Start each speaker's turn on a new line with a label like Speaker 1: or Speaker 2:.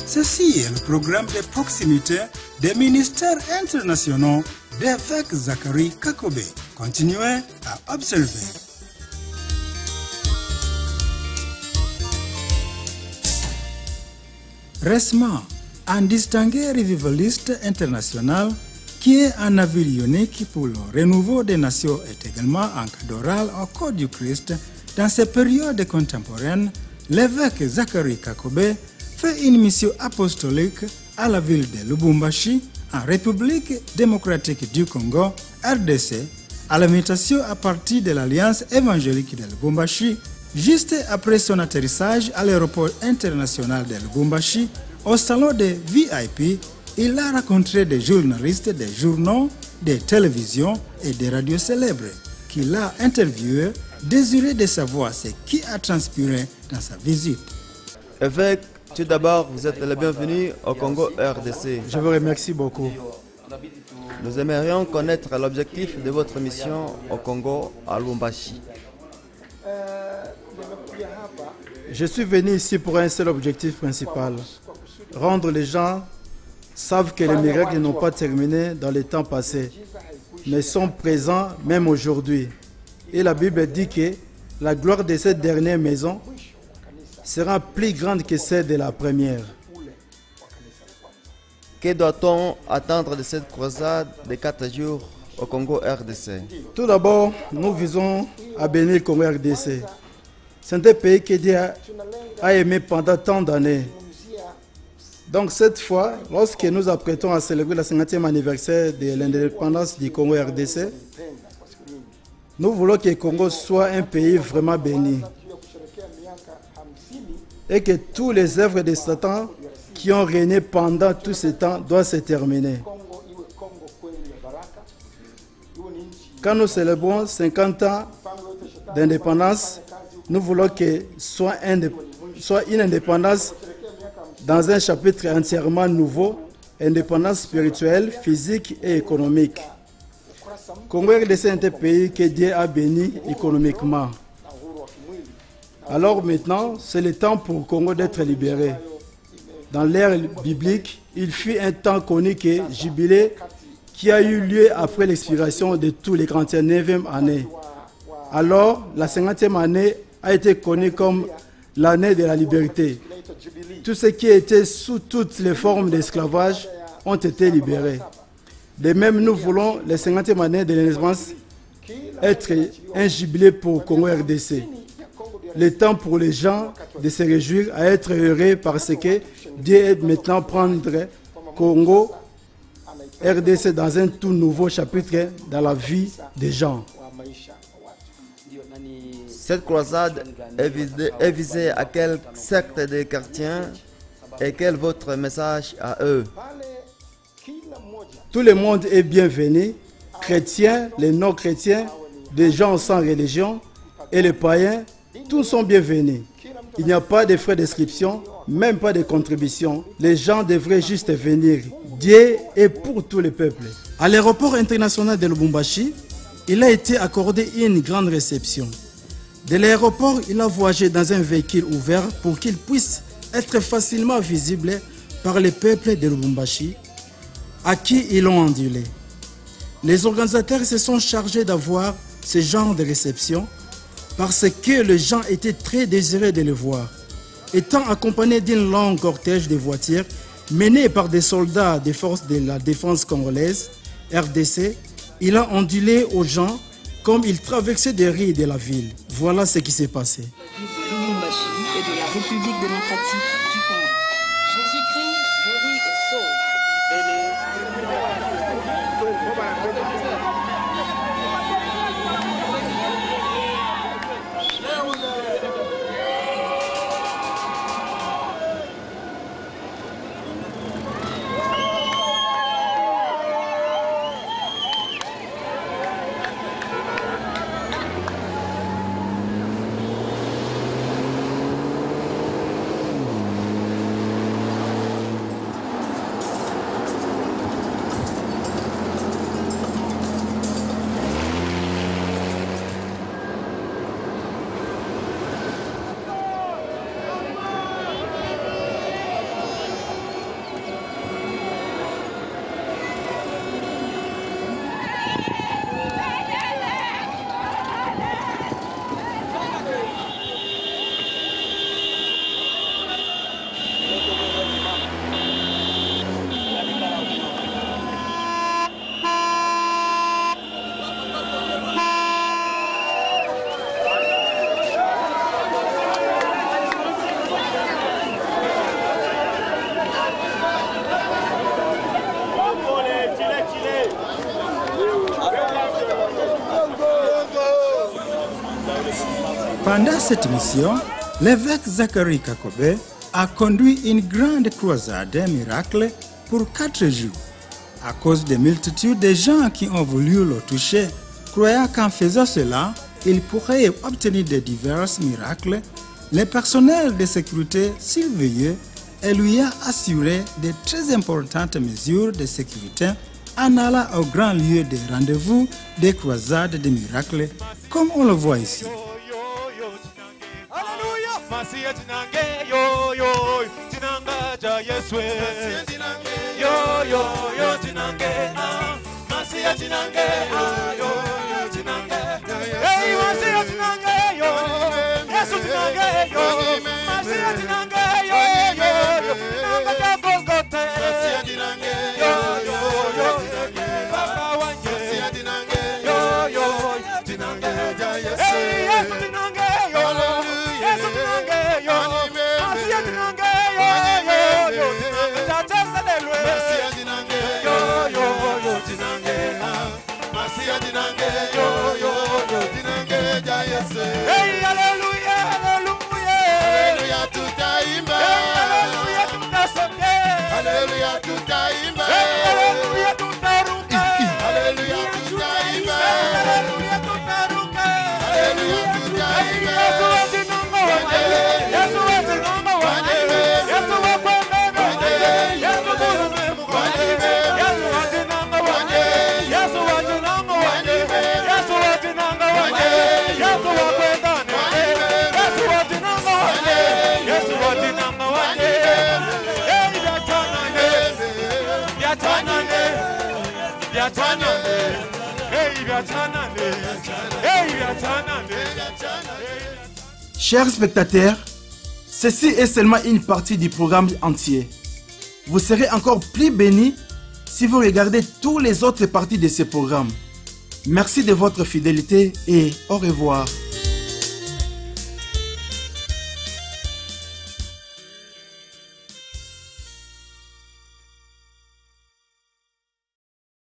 Speaker 1: Ceci est le programme de proximité des ministères internationaux d'évêque Zachary Kakobe. Continuez à observer. Récemment, un distingué revivaliste international qui est un navire unique pour le renouveau des nations est également un cadoral au corps du Christ. Dans ces périodes contemporaines, l'évêque Zachary Kakobe fait une mission apostolique à la ville de Lubumbashi, en République démocratique du Congo, RDC, à l'invitation à partir de l'Alliance évangélique de Lubumbashi. Juste après son atterrissage à l'aéroport international de Lubumbashi, au salon des VIP, il a rencontré des journalistes des journaux, des télévisions et des radios célèbres qu'il a interviewés, désiré de savoir ce qui a transpiré dans sa visite.
Speaker 2: Évêque, tout d'abord, vous êtes le bienvenu au Congo RDC.
Speaker 3: Je vous remercie beaucoup.
Speaker 2: Nous aimerions connaître l'objectif de votre mission au Congo à Lubumbashi.
Speaker 3: Je suis venu ici pour un seul objectif principal. Rendre les gens savent que les miracles n'ont pas terminé dans les temps passés, mais sont présents même aujourd'hui. Et la Bible dit que la gloire de cette dernière maison sera plus grande que celle de la première.
Speaker 2: Que doit-on attendre de cette croisade de 4 jours au Congo RDC?
Speaker 3: Tout d'abord, nous visons à bénir le Congo RDC. C'est un pays que Dieu a aimé pendant tant d'années. Donc cette fois, lorsque nous apprêtons à célébrer le 50e anniversaire de l'indépendance du Congo RDC, nous voulons que le Congo soit un pays vraiment béni. Et que tous les œuvres de Satan qui ont régné pendant tout ce temps doivent se terminer. Quand nous célébrons 50 ans d'indépendance, nous voulons que soit une indépendance dans un chapitre entièrement nouveau, indépendance spirituelle, physique et économique. Congo RDC est un pays que Dieu a béni économiquement. Alors maintenant, c'est le temps pour le Congo d'être libéré. Dans l'ère biblique, il fut un temps connu que Jubilé, qui a eu lieu après l'expiration de tous les 49e années. Alors, la 50e année a été connue comme l'année de la liberté. Tous ceux qui étaient sous toutes les formes d'esclavage ont été libérés. De même, nous voulons les 50e année de l'indépendance être un jubilé pour Congo RDC. Le temps pour les gens de se réjouir, à être heureux parce que Dieu est maintenant prendre Congo RDC dans un tout nouveau chapitre dans la vie des gens.
Speaker 2: Cette croisade est visée à quel secte de chrétiens et quel est votre message à eux?
Speaker 3: Tout le monde est bienvenu, chrétiens, les non-chrétiens, les gens sans religion et les païens, tous sont bienvenus. Il n'y a pas de frais d'inscription, même pas de contribution. Les gens devraient juste venir. Dieu est pour tous les peuples. À l'aéroport international de Lubumbashi, il a été accordé une grande réception. De l'aéroport, il a voyagé dans un véhicule ouvert pour qu'il puisse être facilement visible par les peuples de Lubumbashi, à qui ils l'ont ondulé. Les organisateurs se sont chargés d'avoir ce genre de réception parce que les gens étaient très désirés de le voir. Étant accompagnés d'une longue cortège de voitures menée par des soldats des forces de la défense congolaise, RDC, il a ondulé aux gens comme il traversait des rues de la ville. Voilà ce qui s'est passé.
Speaker 4: Lubumbashi et de la République démocratique du Congo. Jésus-Christ guérit et sauve.
Speaker 1: Pendant cette mission, l'évêque Zacharie Kakobe a conduit une grande croisade miracle pour 4 jours. À cause des multitudes de gens qui ont voulu le toucher, croyant qu'en faisant cela, il pourrait obtenir de divers miracles, le personnel de sécurité surveillait et lui a assuré de très importantes mesures de sécurité en allant au grand lieu de rendez-vous des croisades des miracles, comme on le voit ici.
Speaker 5: Hey, hallelujah, hallelujah, tutaimba. Hallelujah, tutasonge. Hallelujah, tutaimba. Hallelujah, tutaruka. Hallelujah, tutaimba. Hallelujah, tutaruka. Hallelujah, tutaimba. Yesu atinongo wanje. Yesu atinongo wanje. Yesu wakwenda wanje. Yesu kurume wanje. Yesu atinongo wanje. Yesu atinongo wanje. Yesu atinongo wanje. Yesu wakwenda wanje. Yesu atinongo wanje. Yesu atinongo wanje.
Speaker 3: Chers spectateurs, ceci est seulement une partie du programme entier. Vous serez encore plus bénis si vous regardez toutes les autres parties de ce programme. Merci de votre fidélité et au revoir.